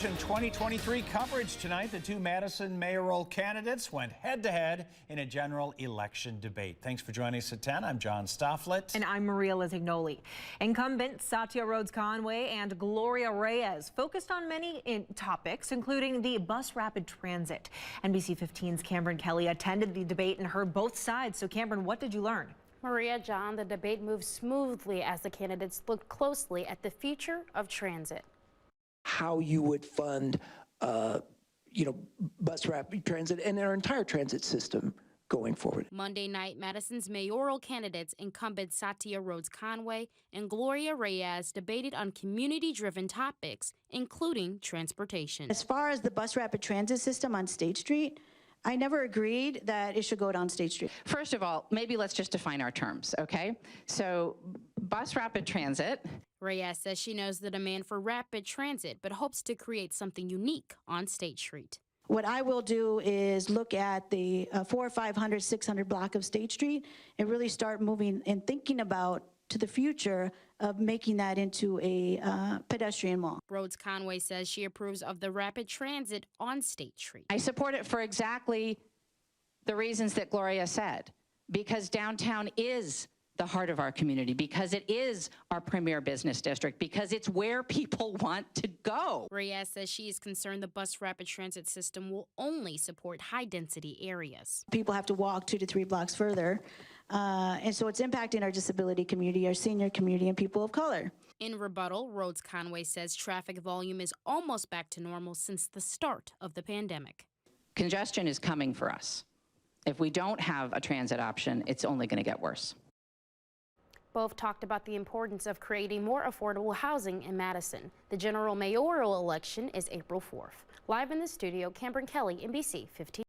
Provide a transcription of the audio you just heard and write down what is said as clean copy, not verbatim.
In 2023 coverage tonight, the two Madison mayoral candidates went head-to-head in a general election debate. Thanks for joining us at 10. I'm John Stofflet. And I'm Maria Lizignoli. Incumbent Satya Rhodes-Conway and Gloria Reyes focused on many topics, including the bus rapid transit. NBC 15's Cameron Kelly attended the debate and heard both sides. So Cameron, what did you learn? Maria, John, the debate moved smoothly as the candidates looked closely at the future of transit. How you would fund, bus rapid transit and our entire transit system going forward. Monday night, Madison's mayoral candidates, incumbent Satya Rhodes-Conway and Gloria Reyes, debated on community-driven topics, including transportation. As far as the bus rapid transit system on State Street, I never agreed that it should go down State Street. First of all, maybe let's just define our terms, okay? So, bus rapid transit. Reyes says she knows the demand for rapid transit, but hopes to create something unique on State Street. What I will do is look at the 400, 500, 600 block of State Street and really start moving and thinking about to the future of making that into a pedestrian mall. Rhodes-Conway says she approves of the rapid transit on State Street. I support it for exactly the reasons that Gloria said, because downtown is the heart of our community, because it is our premier business district, because it's where people want to go. Reyes says she is concerned the bus rapid transit system will only support high-density areas. People have to walk 2 to 3 blocks further, and so it's impacting our disability community, our senior community, and people of color. In rebuttal, Rhodes-Conway says traffic volume is almost back to normal since the start of the pandemic. Congestion is coming for us. If we don't have a transit option, it's only going to get worse. Both talked about the importance of creating more affordable housing in Madison. The general mayoral election is April 4th. Live in the studio, Cameron Kelly, NBC 15.